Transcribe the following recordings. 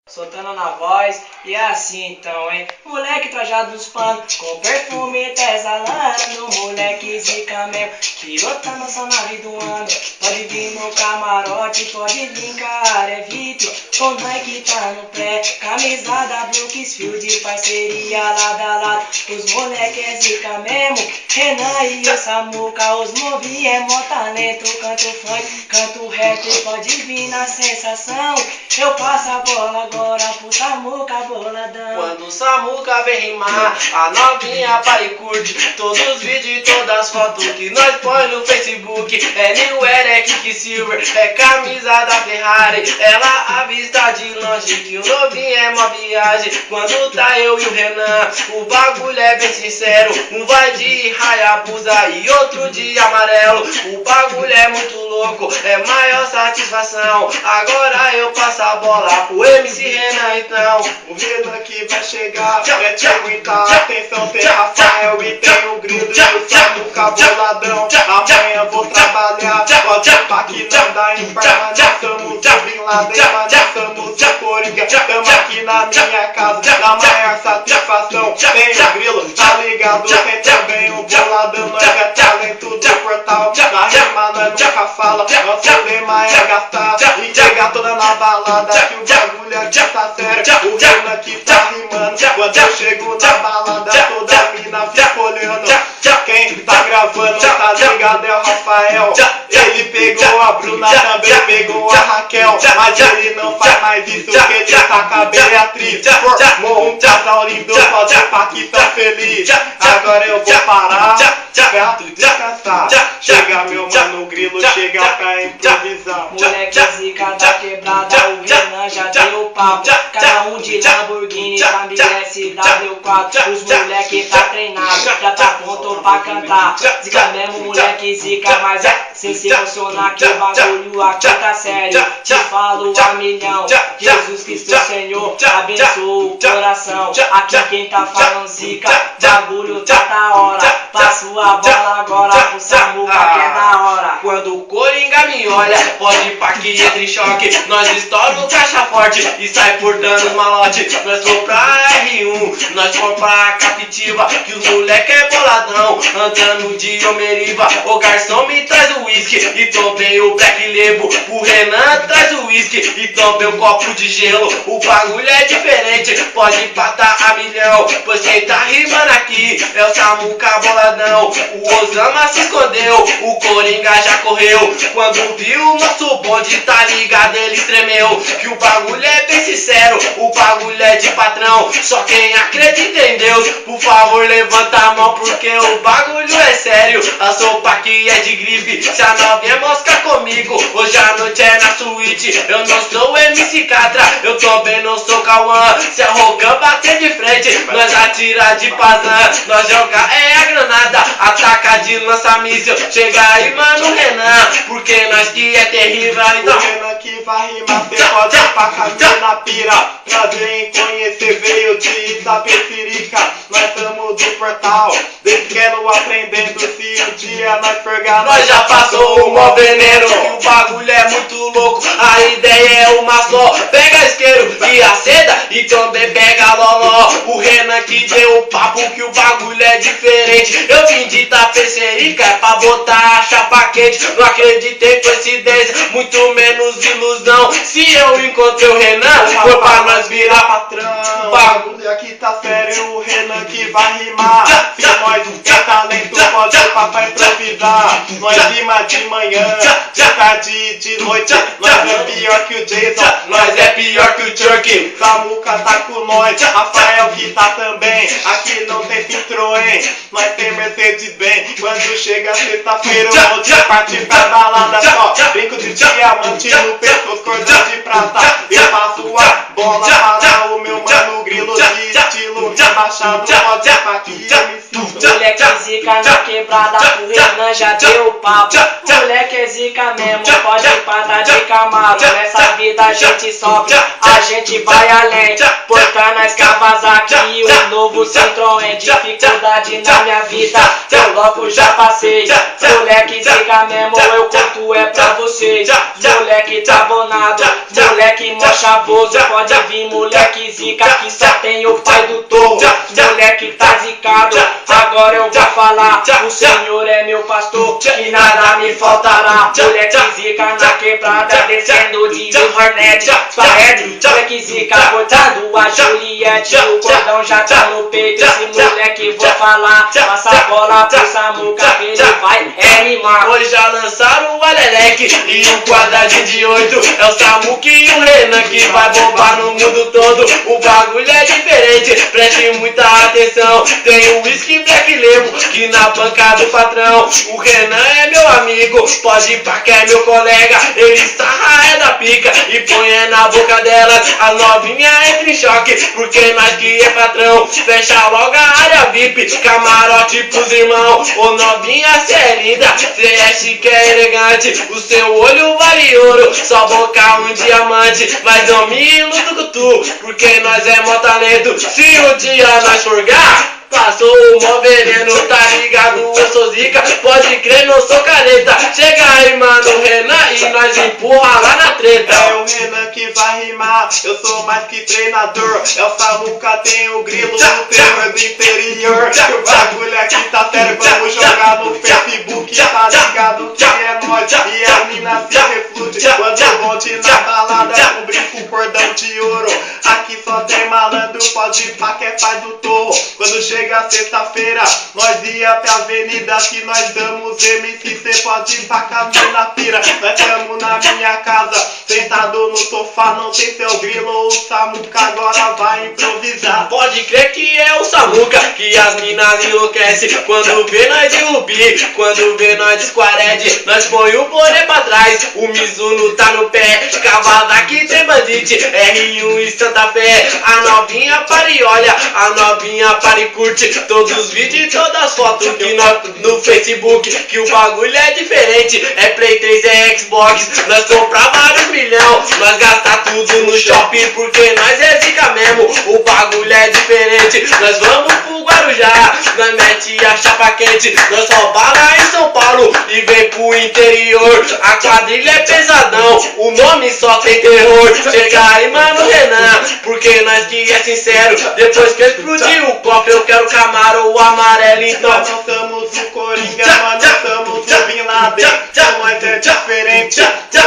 Soltando na voz, e é assim então, hein? Moleque trajado nos panos, com perfume tá exalando. Moleque zica mesmo, pilotando só nave do ano. Pode vir no camarote, pode vir, cara, é VIP. Com Nike tá no pré, camisa da Brooksfield, parceria lado a lado. Os moleque é zica mesmo, Renan e o Samuca. Os movi é mó talento, canto funk, canto rap, pode vir na sensação. Eu passo a bola agora pro Samuca boladão. Quando o Samuca vem rimar, a novinha para e curte todos os vídeos e todas as fotos que nós põe no Facebook. É New Era, é Kick Silver, é camisa da Ferrari. Ela avista de longe que o novinho é uma viagem. Quando tá eu e o Renan, o bagulho é bem sincero. Um vai de Hayabusa e outro de amarelo. O bagulho é muito louco, é maior satisfação. Agora eu passo a bola pro MC Renan então. O Renan que vai chegar, é muita atenção. Tem Rafael e tem o Grilo e o Samuca boladão. Amanhã vou trabalhar, pode pá que não dá em par. Nós somos o Bin Laden, nós somos o Coringa. Tamo aqui na minha casa, na maior satisfação. Tem o Grilo, tá ligado? Tem também o boladão. Nós é talento do portal, na rima nós nunca fala. Nosso lema é gastar e chegar toda na balada. Que o bagulho aqui tá sério, o Renan que tá rimando. Quando eu chego na balada, toda mina fica olhando. Quem tá gravando, tá ligado, é o Rafael. Ele pegou a Bruna, também pegou a Raquel. Mas ele não faz mais isso, que ele tá com a Beatriz. Formou um casal lindo, pode pá que tá feliz. Agora eu vou parar, perto descansar. Chega meu mano Grilo, chega pra improvisar. Moleque zica da quebrada, o Renan já deu papo. Cada um de Lamborghini, Cambi SW4. Os moleque tá treinado, já tá pronto pra cantar. Zica mesmo, moleque zica, mas é sem se emocionar que o bagulho aqui tá sério. Te falo a milhão, Jesus Cristo Senhor, abençoa o coração. Aqui quem tá falando zica, bagulho tá da hora. Passo a bola agora pro Samuca que é da hora. Quando o Coringa me olha, pode ir pra que entre em choque. Nós estoura o caixa forte e sai por dando os malote. Nós for pra R1, nós for pra Captiva, que os moleque é boladão, andando de Homeriva. O garçom me traz o whisky e também o Black Label. O Renan traz o whisky e também o copo de gelo. O bagulho é diferente, pode empatar a milhão, pois quem tá rimando aqui é o Samuca boladão. O Osama se escondeu, o Coringa já correu. Quando viu o nosso bonde, tá ligado, ele tremeu. Que o bagulho é bem sincero, o bagulho é de patrão. Só quem acredita em Deus, por favor levanta a mão, porque o bagulho é sério. A sopa aqui é de grife, se a novinha mosca comigo, hoje a noite é na suíte. Eu não sou MC Catra, eu também não sou Cauã. Se a Rogan bater de frente, nós atira de pazã. Nós joga é a granada, ataca de lança míssil. Chega aí mano Renan, porque nós que é terrível. Então o Renan que vai rimar, cê pode ir pra caminho na pira. Prazer em conhecer, veio de Itapecerica. Nós somos do portal, desquero aprendendo. Se um dia nós forgar, nós já passou o mó veneno. Que o bagulho é muito louco, a ideia é uma só. Pega isqueiro e a seda e também pega loló. O Renan que deu o papo, que o bagulho é diferente. Eu vim de Itapecerica, é pra botar a chapa quente. Não acreditei em coincidência, muito menos ilusão. Se eu encontrei o Renan, foi pra nós virar patrão. O bagulho aqui tá sério, o Renan que vai rimar. Se nós tem talento, pode ir pra improvisar. Nós rima de manhã, de tarde e de noite. Nós é pior que o Jason, nós é pior que o Chuck. Samuca tá com nós, Rafael que tá também. Aqui não tem Citroën, nós tem Mercedes-Benz. Quando chega sexta-feira eu vou te partir pra balada só. Brinco de diamante no pescoço, cordão de prata. Eu passo a bola para o meu mano Grilo de estilo rebaixado. Pode ir pra que MC Moleque zica na quebrada, o Renan já deu papo. Moleque é zica mesmo, pode patar de Camaro. Nessa vida a gente sofre, a gente vai além. Portanto, nós Kawasaki e o novo Citroën. Dificuldade na minha vida, eu logo já passei. Moleque zica mesmo, eu conto é pra vocês. Moleque tabonado, moleque mó chavoso. Pode vir moleque zica que só tem o pai do touro. Moleque tá zicado, agora eu vou falar. O Senhor é meu pastor, que nada me faltará. Moleque zica na quebrada, descendo de Hornet, Sparred. Moleque zica cortando a Juliette, o cordão já tá no peito. Esse moleque vou falar, passa a bola pro Samuca que ele vai rimar. Hoje já lançaram o Alelec e o quadradinho de 8. É o Samuca e o Renan que vai bombar no mundo todo. O bagulho é diferente, preste muita atenção. Tem o whisky Black Label que na banca do patrão. O Renan é meu amigo, pode ir pra que é meu colega. Ele sarra é da pica e põe na boca delas. A novinha entra em choque, porque nós que é patrão. Fecha logo a área VIP, camarote pros irmãos. Ô novinha, cê é linda, cê é chique, é elegante. O seu olho vale ouro, sua boca um diamante. Mas não me iludo com tu, porque nós é mó talento. Se um dia nós forgar, passou o mó veneno, tá ligado? Eu sou zica, pode crer, não sou careta. Chega aí, mano, Renan, e nós empurra lá na treta. É o Renan que vai rimar, eu sou mais que treinador. É o Samuca, tem o grilo, o terror do interior. O bagulho aqui tá sério, vamos jogar no Facebook. Tá ligado que é nóis e a mina se reflute. Quando eu volte na balada, com brinco, cordão de ouro. Aqui só tem malandro, pode ir pra que faz do torro. Quando chega sexta-feira, nós ia pra avenida que nós damos MC. Cê pode ir pra caminho na pira. Nós tamo na minha casa, sentado no sofá, não tem seu grilo. O Samuca agora vai improvisar. Pode crer que é o Samuca, que as minas enlouquecem. Quando vê nós de Rubi, quando vê nós de Squared, nós põe o boné pra trás. O Mizuno tá no pé, Kawasaki tem bandite, R1 e Santa Fé. A novinha para e olha, a novinha para e curte todos os vídeos e todas as fotos que nós no Facebook. Que o bagulho é diferente, é Play 3, é Xbox. Nós comprar vários milhão, nós gastar tudo no shopping, porque nós é zica mesmo, o bagulho é diferente. Nós vamos pro Guarujá, nós mete a chapa quente. Nós rouba lá em São Paulo e vem pro interior. A quadrilha é pesadão, o nome só tem terror. Chega aí, mano, Renan, porque nós que é sincero. Depois que explodiu o cofre, eu quero Camaro ou amarelo, então. Nós não somos o Coringa, nós não somos o Bin Laden. Nós é diferente,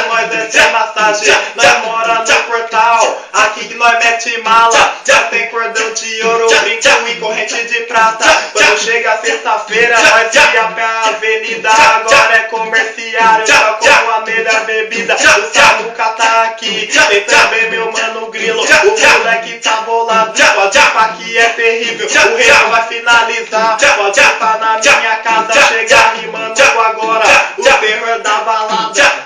nós é sem massagem. Nós mora no portal, aqui que nós mete mala. Já tem cordão de ouro, brinco e corrente de prata. Quando chega sexta-feira, nós ia pra avenida. Agora é comerciário, só como a melhor bebida. O Samuca tá aqui, tem também meu mano Grilo. O moleque tá bolado, pode ir pra que é terrível. O Renan vai finalizar, pode ir pra na minha casa. Chegar rimando agora, o terror da balada.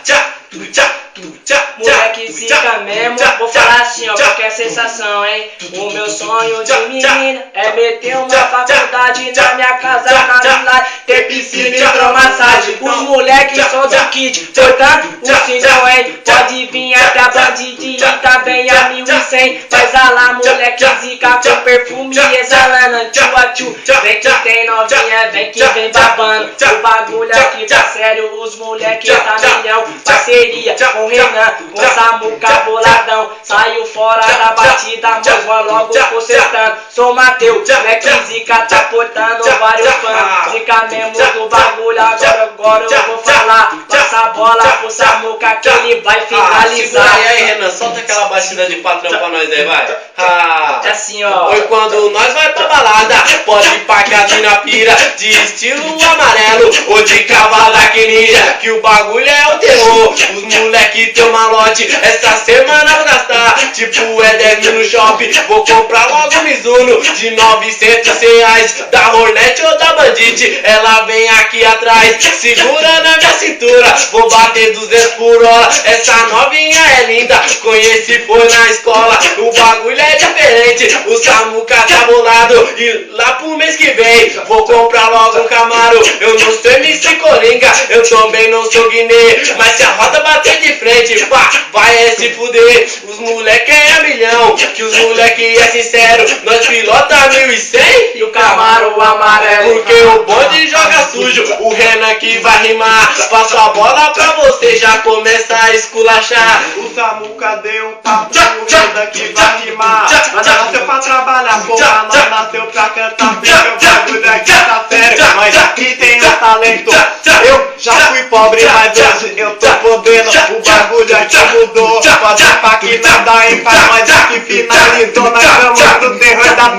Moleque zica mesmo, vou falar assim ó, porque é sensação, hein? O meu sonho de menina é meter uma faculdade na minha casa, na vila, ter piscina e hidromassagem. Os moleques são do kit, portanto o Citroën pode vir até a bandidinha, também a 1100. Mas a lá moleque zica com perfume exalando, tchu. Vem que tem novinha, vem que vem babando. O bagulho aqui tá sério, os moleques tá milhão. Parceria com Renan, com Samuca boladão. Saiu fora da batida, mas vou logo consertando. Sou Mateus, moleque zica tá portando vários fãs. Zica mesmo do bagulho, agora eu vou falar. Passa a bola pro Samuca que ele vai finalizar. E aí, Renan, solta aquela batida de patrão pra nós aí, vai. É assim ó. Foi quando nós vai pra balada, pode ir pra casinha pira, de estilo amarelo ou de Kawasaki Ninja, que o bagulho é o terror. Os moleque tem uma lote, essa semana vou gastar, tipo é quero ir no shopping, vou comprar logo um Mizuno de R$900 da Hornet ou da Bandit. Ela vem aqui atrás, segura na minha cintura, vou bater 200 por hora. Essa novinha é linda, conheci foi na escola. O bagulho é diferente, o Samuca tá bolado. E lá pro mês que vem, vou comprar logo um Camaro. Eu não sou MC Coringa, eu também não sou Guiné, mas se a roda bater de frente, pá, vai se fuder. Os moleque é a milhão, que os moleque é sincero. Nós pilota 1100 E o Camaro amarelo. porque o bonde joga sujo, o Renan que vai rimar. Passo a bola pra você já começar a esculachar. O Samuca deu um papo, o Renan que vai rimar. Nós nasceu pra trabalhar, porra, nós nasceu pra cantar. Porque o bagulho aqui tá sério, mas aqui tem um talento. Eu já fui pobre, mas hoje eu tô podendo. O bagulho aqui mudou, pode ir pra que não dá em paz, mas aqui finalizou. Nós estamos no terror da